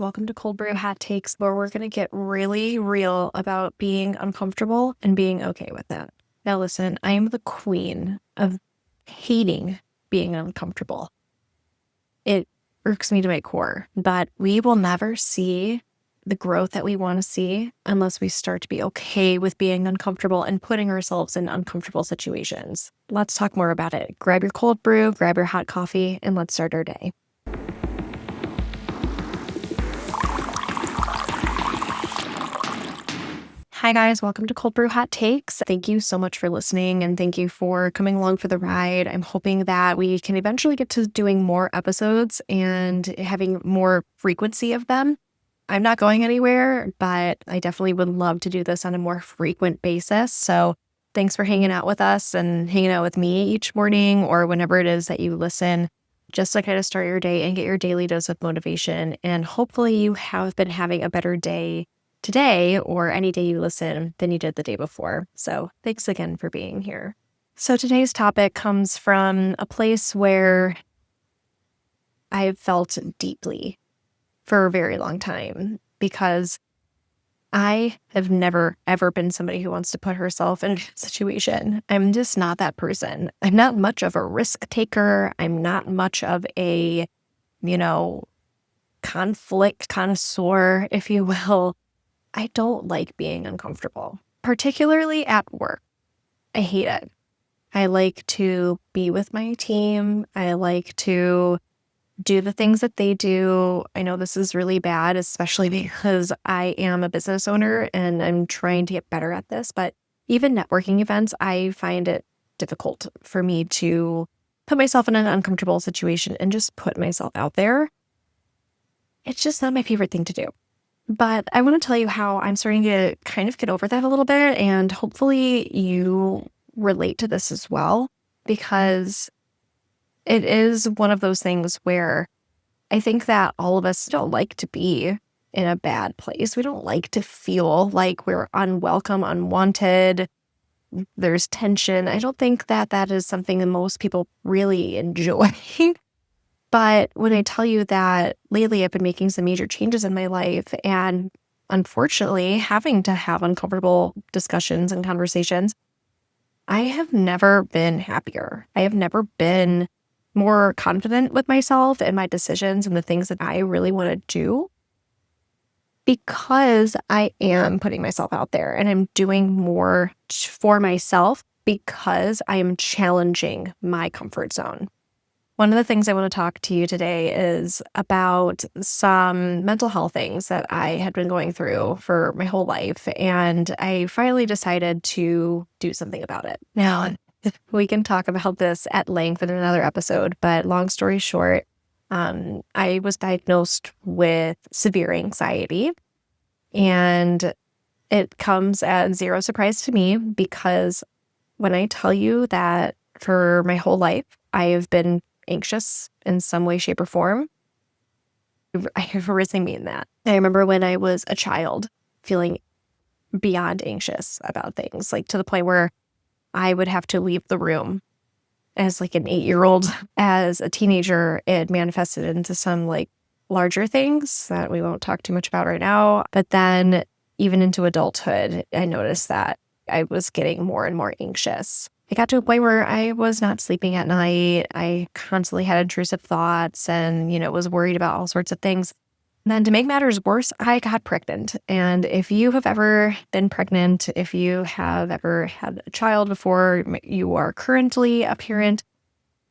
Welcome to Cold Brew Hot Takes, where we're going to get really real about being uncomfortable and being okay with that. Now, listen, I am the queen of hating being uncomfortable. It irks me to my core, but we will never see the growth that we want to see unless we start to be okay with being uncomfortable and putting ourselves in uncomfortable situations. Let's talk more about it. Grab your cold brew, grab your hot coffee, and let's start our day. Hi guys, welcome to Cold Brew Hot Takes. Thank you so much for listening and thank you for coming along for the ride. I'm hoping that we can eventually get to doing more episodes and having more frequency of them. I'm not going anywhere, but I definitely would love to do this on a more frequent basis. So thanks for hanging out with us and hanging out with me each morning or whenever it is that you listen, just to kind of start your day and get your daily dose of motivation. And hopefully you have been having a better day today or any day you listen than you did the day before. So thanks again for being here. So today's topic comes from a place where I've felt deeply for a very long time because I have never, ever been somebody who wants to put herself in a situation. I'm just not that person. I'm not much of a risk taker. I'm not much of a, conflict connoisseur, if you will. I don't like being uncomfortable, particularly at work. I hate it. I like to be with my team. I like to do the things that they do. I know this is really bad, especially because I am a business owner and I'm trying to get better at this. But even networking events, I find it difficult for me to put myself in an uncomfortable situation and just put myself out there. It's just not my favorite thing to do. But I want to tell you how I'm starting to kind of get over that a little bit, and hopefully you relate to this as well, because it is one of those things where I think that all of us don't like to be in a bad place. We don't like to feel like we're unwelcome, unwanted. There's tension. I don't think that that is something that most people really enjoy. But when I tell you that lately I've been making some major changes in my life and unfortunately having to have uncomfortable discussions and conversations, I have never been happier. I have never been more confident with myself and my decisions and the things that I really want to do because I am putting myself out there and I'm doing more for myself because I am challenging my comfort zone. One of the things I want to talk to you today is about some mental health things that I had been going through for my whole life, and I finally decided to do something about it. Now, we can talk about this at length in another episode, but long story short, I was diagnosed with severe anxiety, and it comes as zero surprise to me because when I tell you that for my whole life, I have been anxious in some way, shape, or form, I really mean that. I remember when I was a child feeling beyond anxious about things, like to the point where I would have to leave the room as like an 8-year-old. As a teenager, it manifested into some like larger things that we won't talk too much about right now. But then even into adulthood, I noticed that I was getting more and more anxious. It got to a point where I was not sleeping at night. I constantly had intrusive thoughts and, was worried about all sorts of things. And then to make matters worse, I got pregnant. And if you have ever been pregnant, if you have ever had a child before, you are currently a parent,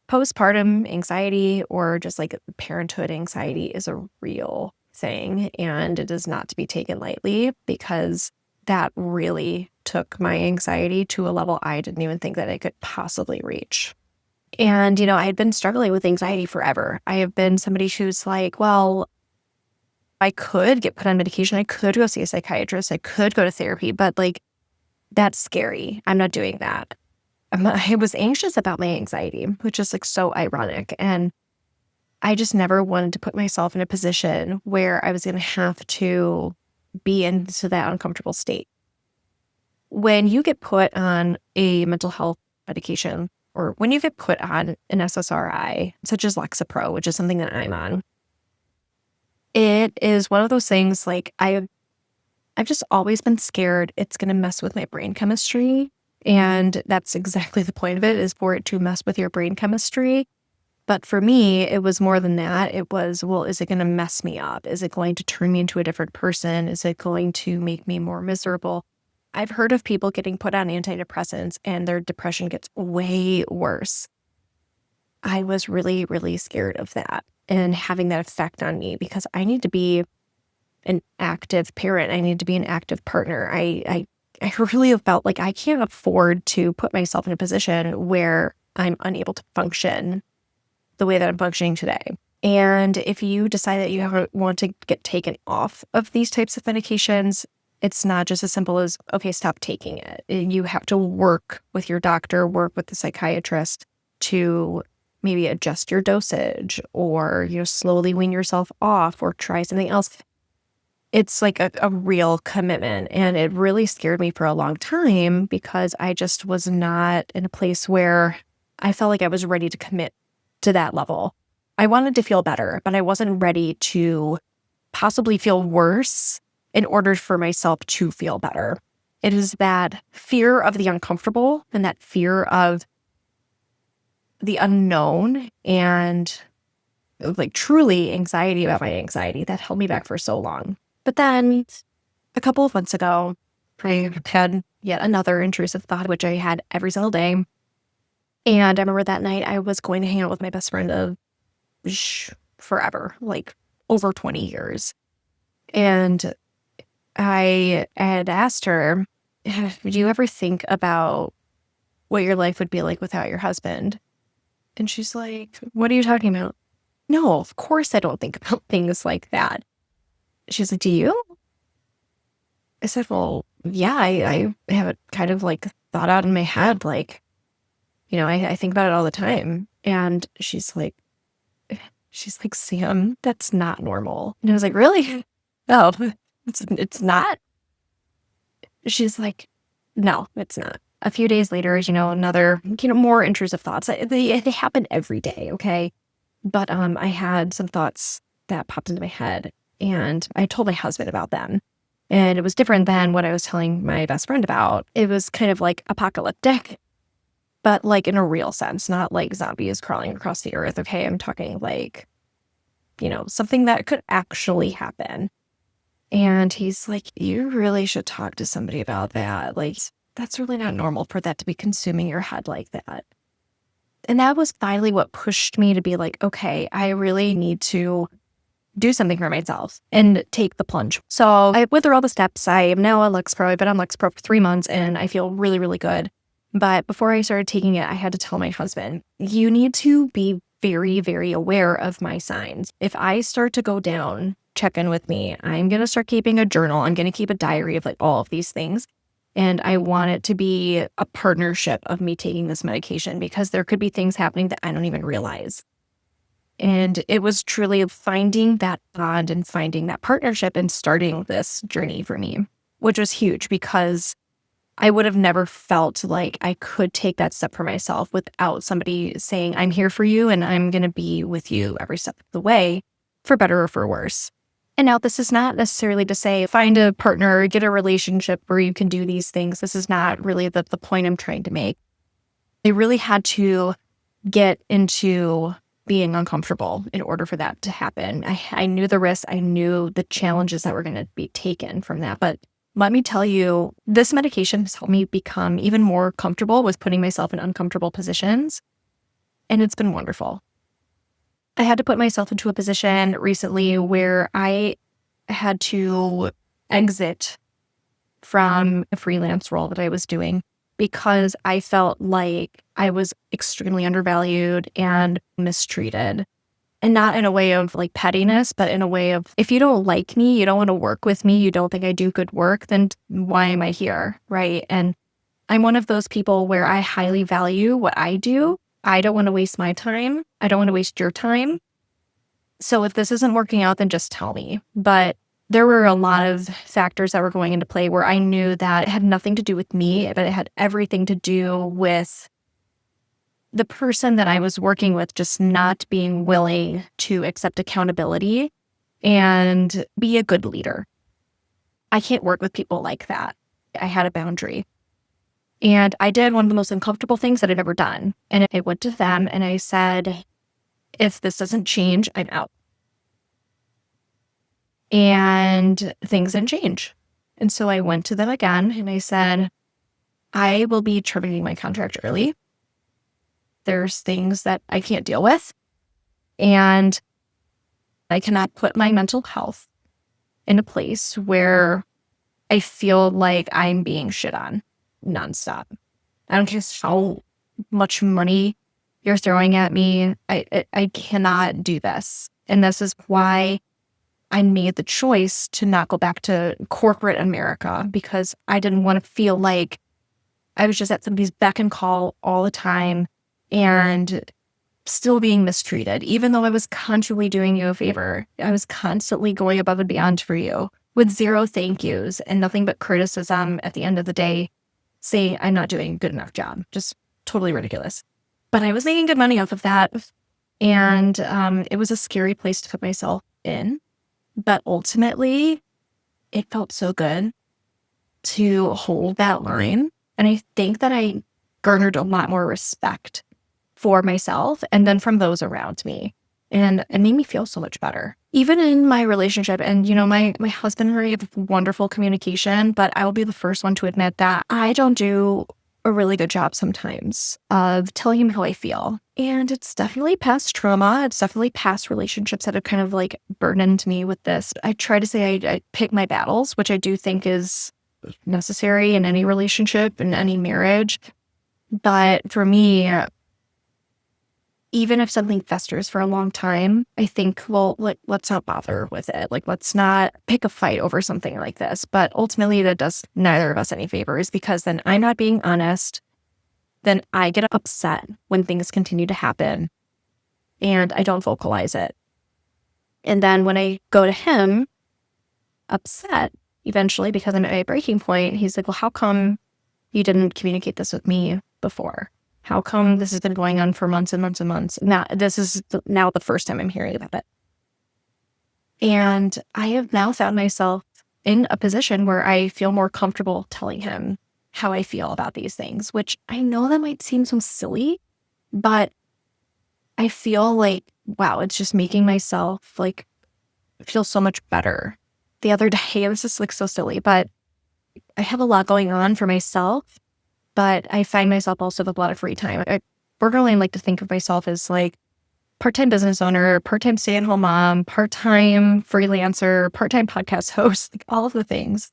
postpartum anxiety or just like parenthood anxiety is a real thing. And it is not to be taken lightly because that really took my anxiety to a level I didn't even think that I could possibly reach. And, I had been struggling with anxiety forever. I have been somebody who's like, well, I could get put on medication. I could go see a psychiatrist. I could go to therapy, but like, that's scary. I'm not doing that. I was anxious about my anxiety, which is like so ironic. And I just never wanted to put myself in a position where I was going to have to be into that uncomfortable state. When you get put on a mental health medication or when you get put on an SSRI, such as Lexapro, which is something that I'm on, It is one of those things like I've just always been scared it's going to mess with my brain chemistry. And that's exactly the point of it, is for it to mess with your brain chemistry. But for me, it was more than that. It was, well, is it going to mess me up? Is it going to turn me into a different person? Is it going to make me more miserable? I've heard of people getting put on antidepressants and their depression gets way worse. I was really, really scared of that and having that effect on me, because I need to be an active parent. I need to be an active partner. I really felt like I can't afford to put myself in a position where I'm unable to function the way that I'm functioning today. And if you decide that you want to get taken off of these types of medications, it's not just as simple as, okay, stop taking it. You have to work with your doctor, work with the psychiatrist to maybe adjust your dosage, or, slowly wean yourself off or try something else. It's like a real commitment. And it really scared me for a long time because I just was not in a place where I felt like I was ready to commit to that level. I wanted to feel better, but I wasn't ready to possibly feel worse in order for myself to feel better. It is that fear of the uncomfortable and that fear of the unknown and like truly anxiety about my anxiety that held me back for so long. But then a couple of months ago, I had yet another intrusive thought, which I had every single day. And I remember that night I was going to hang out with my best friend of forever, like over 20 years. And I had asked her, "Do you ever think about what your life would be like without your husband?" And she's like, "What are you talking about?" "No, of course I don't think about things like that." She's like, "Do you?" I said, "Well, yeah, I have it kind of like thought out in my head. Like, I think about it all the time." And she's like, "Sam, that's not normal." And I was like, "Really?" "No, it's not." She's like, "No, it's not." A few days later, another, more intrusive thoughts. They happen every day, okay? But I had some thoughts that popped into my head, and I told my husband about them. And it was different than what I was telling my best friend about. It was kind of like apocalyptic, but like in a real sense, not like zombies crawling across the earth, okay? I'm talking like, something that could actually happen. And he's like, "You really should talk to somebody about that. Like, that's really not normal for that to be consuming your head like that." And that was finally what pushed me to be like, okay, I really need to do something for myself and take the plunge. So I went through all the steps. I am now on Lexapro. I've been on Lexapro for 3 months and I feel really, really good. But before I started taking it, I had to tell my husband, you need to be very, very aware of my signs. If I start to go down, check in with me. I'm going to start keeping a journal. I'm going to keep a diary of like all of these things. And I want it to be a partnership of me taking this medication, because there could be things happening that I don't even realize. And it was truly finding that bond and finding that partnership and starting this journey for me, which was huge, because I would have never felt like I could take that step for myself without somebody saying, "I'm here for you and I'm going to be with you every step of the way, for better or for worse." And now this is not necessarily to say find a partner, get a relationship where you can do these things. This is not really the point I'm trying to make. I really had to get into being uncomfortable in order for that to happen. I knew the risks. I knew the challenges that were going to be taken from that. But let me tell you, this medication has helped me become even more comfortable with putting myself in uncomfortable positions. And it's been wonderful. I had to put myself into a position recently where I had to exit from a freelance role that I was doing because I felt like I was extremely undervalued and mistreated. And not in a way of like pettiness, but in a way of, if you don't like me, you don't want to work with me, you don't think I do good work, then why am I here, right? And I'm one of those people where I highly value what I do. I don't want to waste my time. I don't want to waste your time. So if this isn't working out, then just tell me. But there were a lot of factors that were going into play where I knew that it had nothing to do with me, but it had everything to do with the person that I was working with just not being willing to accept accountability and be a good leader. I can't work with people like that. I had a boundary. And I did one of the most uncomfortable things that I'd ever done. And I went to them and I said, if this doesn't change, I'm out. And things didn't change. And so I went to them again and I said, I will be terminating my contract early. There's things that I can't deal with. And I cannot put my mental health in a place where I feel like I'm being shit on nonstop. I don't care how much money you're throwing at me. I cannot do this. And this is why I made the choice to not go back to corporate America, because I didn't want to feel like I was just at somebody's beck and call all the time and still being mistreated, even though I was constantly doing you a favor. I was constantly going above and beyond for you with zero thank yous and nothing but criticism at the end of the day, saying I'm not doing a good enough job. Just totally ridiculous. But I was making good money off of that. And it was a scary place to put myself in. But ultimately, it felt so good to hold that line. And I think that I garnered a lot more respect for myself and then from those around me. And it made me feel so much better. Even in my relationship, and my husband and I have wonderful communication, but I will be the first one to admit that I don't do a really good job sometimes of telling him how I feel. And it's definitely past trauma. It's definitely past relationships that have kind of like burdened me with this. I try to say I pick my battles, which I do think is necessary in any relationship, in any marriage. But for me, even if something festers for a long time, I think, well, let's not bother with it. Let's not pick a fight over something like this. But ultimately, that does neither of us any favors, because then I'm not being honest. Then I get upset when things continue to happen and I don't vocalize it. And then when I go to him upset, eventually, because I'm at my breaking point, he's like, well, how come you didn't communicate this with me before? How come this has been going on for months and months and months? Now, this is now the first time I'm hearing about it. And I have now found myself in a position where I feel more comfortable telling him how I feel about these things, which I know that might seem so silly, but I feel like, wow, it's just making myself like feel so much better. The other day, it was just like so silly, but I have a lot going on for myself. But I find myself also with a lot of free time. I borderline like to think of myself as like part-time business owner, part-time stay-at-home mom, part-time freelancer, part-time podcast host, like all of the things.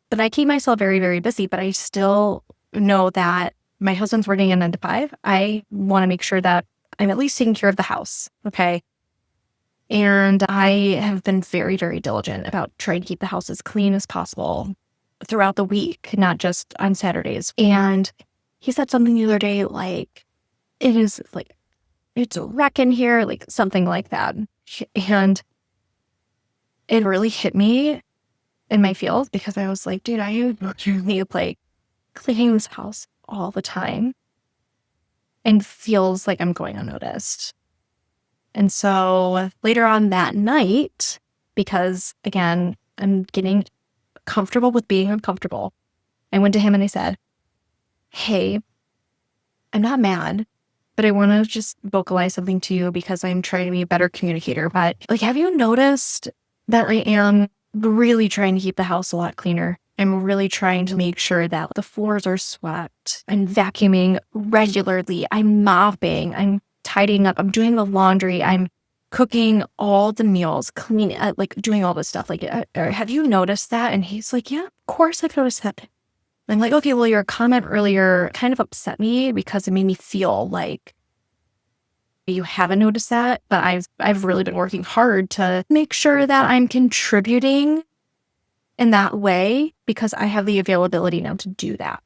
But I keep myself very, very busy, but I still know that my husband's working a 9 to 5. I want to make sure that I'm at least taking care of the house. Okay. And I have been very, very diligent about trying to keep the house as clean as possible throughout the week, not just on Saturdays. And he said something the other day, like, it's a wreck in here, like something like that. And it really hit me in my feels, because I was like, dude, I need to like cleaning this house all the time and feels like I'm going unnoticed. And so later on that night, because again, I'm getting comfortable with being uncomfortable, I went to him and I said, hey, I'm not mad, but I want to just vocalize something to you because I'm trying to be a better communicator. But like, have you noticed that I am really trying to keep the house a lot cleaner? I'm really trying to make sure that the floors are swept. I'm vacuuming regularly. I'm mopping. I'm tidying up. I'm doing the laundry. I'm cooking all the meals, cleaning, like doing all this stuff. Like, have you noticed that? And he's like, yeah, of course I've noticed that. I'm like, okay, well, your comment earlier kind of upset me because it made me feel like you haven't noticed that. But I've really been working hard to make sure that I'm contributing in that way because I have the availability now to do that.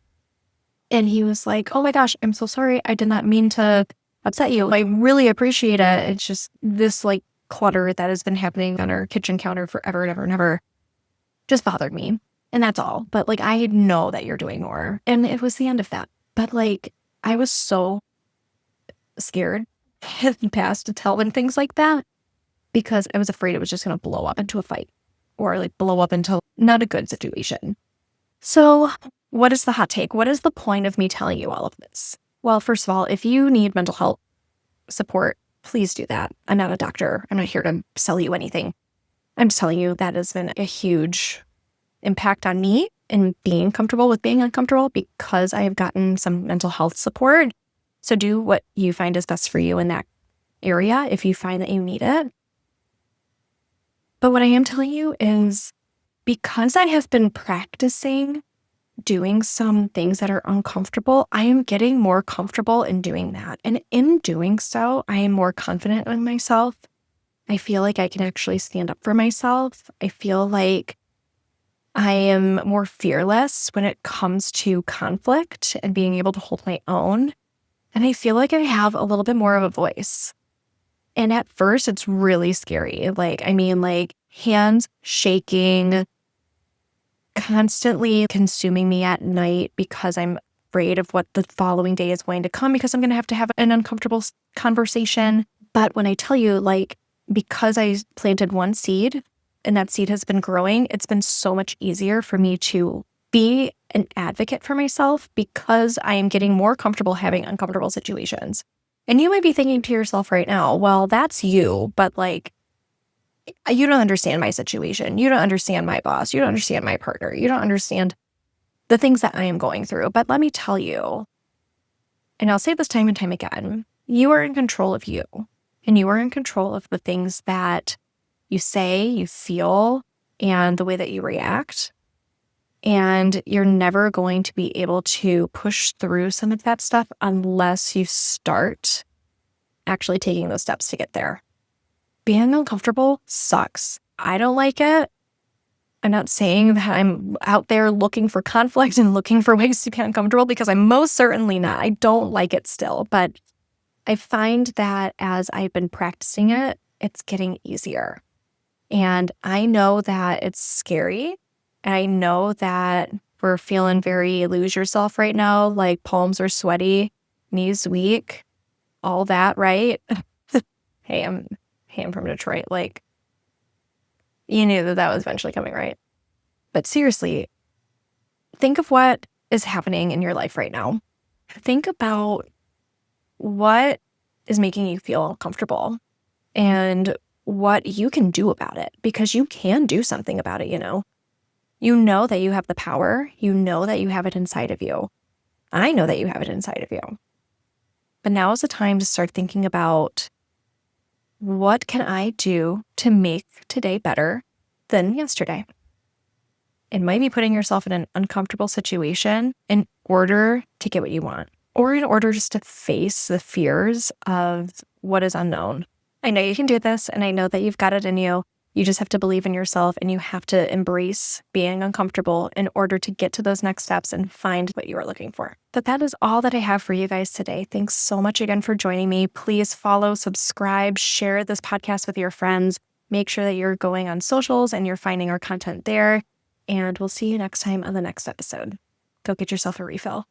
And he was like, oh my gosh, I'm so sorry. I did not mean to upset you. I really appreciate it. It's just this like clutter that has been happening on our kitchen counter forever and ever and ever just bothered me. And that's all. But like, I know that you're doing more. And it was the end of that. But like, I was so scared in the past to tell him things like that because I was afraid it was just going to blow up into a fight or like blow up into not a good situation. So what is the hot take? What is the point of me telling you all of this? Well, first of all, if you need mental health support, please do that. I'm not a doctor. I'm not here to sell you anything. I'm just telling you that has been a huge impact on me in being comfortable with being uncomfortable because I have gotten some mental health support. So do what you find is best for you in that area if you find that you need it. But what I am telling you is because I have been practicing doing some things that are uncomfortable, I am getting more comfortable in doing that. And in doing so, I am more confident in myself. I feel like I can actually stand up for myself. I feel like I am more fearless when it comes to conflict and being able to hold my own. And I feel like I have a little bit more of a voice. And at first, it's really scary. Like hands shaking, constantly consuming me at night because I'm afraid of what the following day is going to come because I'm going to have an uncomfortable conversation. But when I tell you, because I planted one seed and that seed has been growing, it's been so much easier for me to be an advocate for myself because I am getting more comfortable having uncomfortable situations. And you might be thinking to yourself right now, well, that's you, but you don't understand my situation. You don't understand my boss. You don't understand my partner. You don't understand the things that I am going through. But let me tell you, and I'll say this time and time again, you are in control of you. And you are in control of the things that you say, you feel, and the way that you react. And you're never going to be able to push through some of that stuff unless you start actually taking those steps to get there. Being uncomfortable sucks. I don't like it. I'm not saying that I'm out there looking for conflict and looking for ways to be uncomfortable because I'm most certainly not. I don't like it still, but I find that as I've been practicing it, it's getting easier. And I know that it's scary. And I know that we're feeling very lose yourself right now, like palms are sweaty, knees weak, all that, right? Hey, I'm from Detroit. You knew that was eventually coming, right? But seriously, think of what is happening in your life right now. Think about what is making you feel uncomfortable and what you can do about it, because you can do something about it, you know. You know that you have the power. You know that you have it inside of you. I know that you have it inside of you. But now is the time to start thinking about, what can I do to make today better than yesterday? It might be putting yourself in an uncomfortable situation in order to get what you want, or in order just to face the fears of what is unknown. I know you can do this, and I know that you've got it in you. You just have to believe in yourself, and you have to embrace being uncomfortable in order to get to those next steps and find what you are looking for. But that is all that I have for you guys today. Thanks so much again for joining me. Please follow, subscribe, share this podcast with your friends. Make sure that you're going on socials and you're finding our content there. And we'll see you next time on the next episode. Go get yourself a refill.